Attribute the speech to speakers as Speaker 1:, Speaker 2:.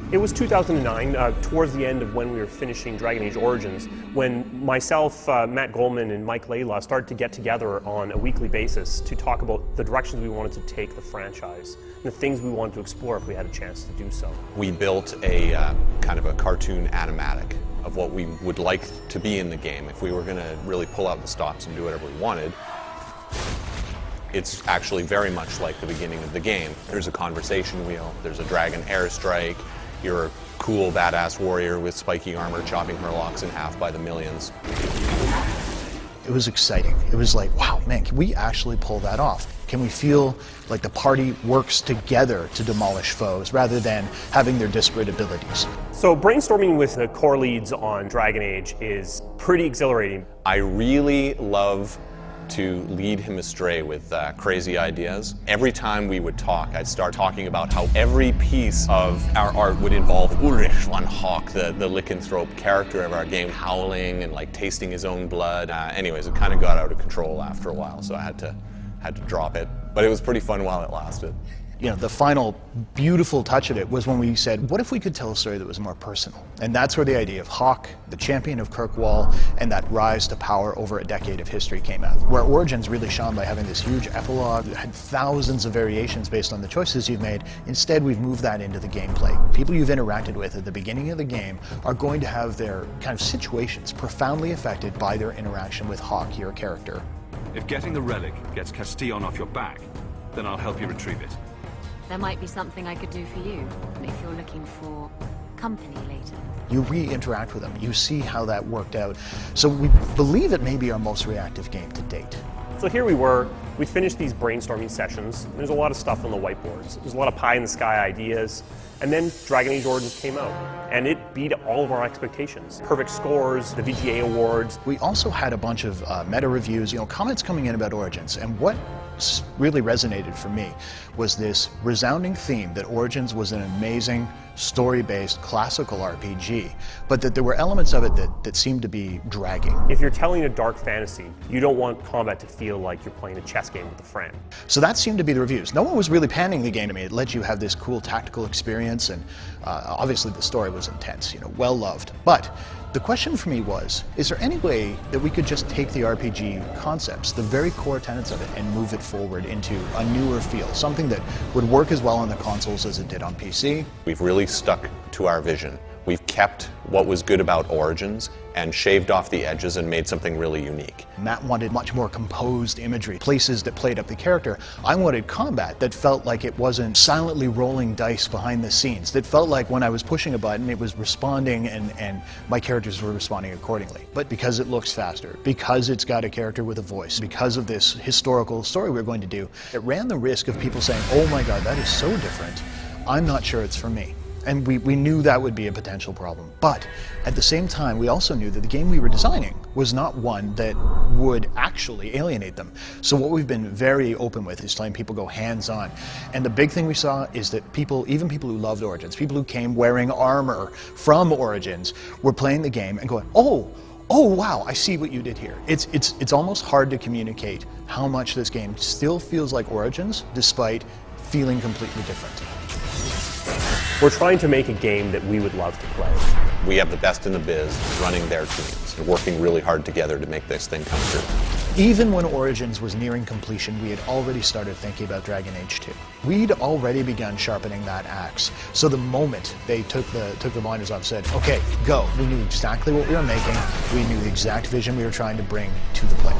Speaker 1: It was 2009, towards the end of when we were finishing Dragon Age Origins, when myself, Matt Goldman, and Mike Layla started to get together on a weekly basis to talk about the directions we wanted to take the franchise and the things we wanted to explore if we had a chance to do so.
Speaker 2: We built a kind of a cartoon animatic of what we would like to be in the game if we were going to really pull out the stops and do whatever we wanted. It's actually very much like the beginning of the game. There's a conversation wheel, there's a dragon airstrike, you're a cool, badass warrior with spiky armor chopping Murlocs in half by the millions.
Speaker 3: It was exciting. It was like, wow, man, can we actually pull that off? Can we feel like the party works together to demolish foes rather than having their disparate abilities?
Speaker 1: So brainstorming with the core leads on Dragon Age is pretty exhilarating.
Speaker 2: I really love to lead him astray with crazy ideas. Every time we would talk, I'd start talking about how every piece of our art would involve Ulrich von Hawk, the lycanthrope character of our game, howling and like tasting his own blood. Anyways, it kind of got out of control after a while, so I had to drop it. But it was pretty fun while it lasted.
Speaker 3: You know, the final beautiful touch of it was when we said, what if we could tell a story that was more personal? And that's where the idea of Hawk, the champion of Kirkwall, and that rise to power over a decade of history came out. Where Origins really shone by having this huge epilogue that had thousands of variations based on the choices you've made. Instead, we've moved that into the gameplay. People you've interacted with at the beginning of the game are going to have their kind of situations profoundly affected by their interaction with Hawk, your character.
Speaker 4: If getting the relic gets Castillon off your back, then I'll help you retrieve it.
Speaker 5: There might be something I could do for you, if you're looking for company later.
Speaker 3: You re-interact with them, you see how that worked out. So we believe it may be our most reactive game to date.
Speaker 1: So here we were, we finished these brainstorming sessions. There's a lot of stuff on the whiteboards. There's a lot of pie-in-the-sky ideas. And then Dragon Age Origins came out, and it beat all of our expectations. Perfect scores, the VGA awards.
Speaker 3: We also had a bunch of meta reviews, comments coming in about Origins, and what really resonated for me was this resounding theme that Origins was an amazing story-based classical RPG, but that there were elements of it that seemed to be dragging.
Speaker 1: If you're telling a dark fantasy, you don't want combat to feel like you're playing a chess game with a friend.
Speaker 3: So that seemed to be the reviews. No one was really panning the game to me. It let you have this cool tactical experience, and obviously the story was intense, well loved. But the question for me was, is there any way that we could just take the RPG concepts, the very core tenets of it, and move it forward into a newer feel, something that would work as well on the consoles as it did on PC?
Speaker 2: We've really stuck to our vision. We've kept what was good about Origins and shaved off the edges and made something really unique.
Speaker 3: Matt wanted much more composed imagery, places that played up the character. I wanted combat that felt like it wasn't silently rolling dice behind the scenes, that felt like when I was pushing a button it was responding and my characters were responding accordingly. But because it looks faster, because it's got a character with a voice, because of this historical story we're going to do, it ran the risk of people saying, oh my god, that is so different, I'm not sure it's for me. And we knew that would be a potential problem. But at the same time, we also knew that the game we were designing was not one that would actually alienate them. So what we've been very open with is letting people go hands-on. And the big thing we saw is that people, even people who loved Origins, people who came wearing armor from Origins, were playing the game and going, oh wow, I see what you did here. It's almost hard to communicate how much this game still feels like Origins, despite feeling completely different.
Speaker 1: We're trying to make a game that we would love to play.
Speaker 2: We have the best in the biz running their teams and working really hard together to make this thing come true.
Speaker 3: Even when Origins was nearing completion, we had already started thinking about Dragon Age 2. We'd already begun sharpening that axe. So the moment they took the blinders off and said, okay, go, we knew exactly what we were making, we knew the exact vision we were trying to bring to the player.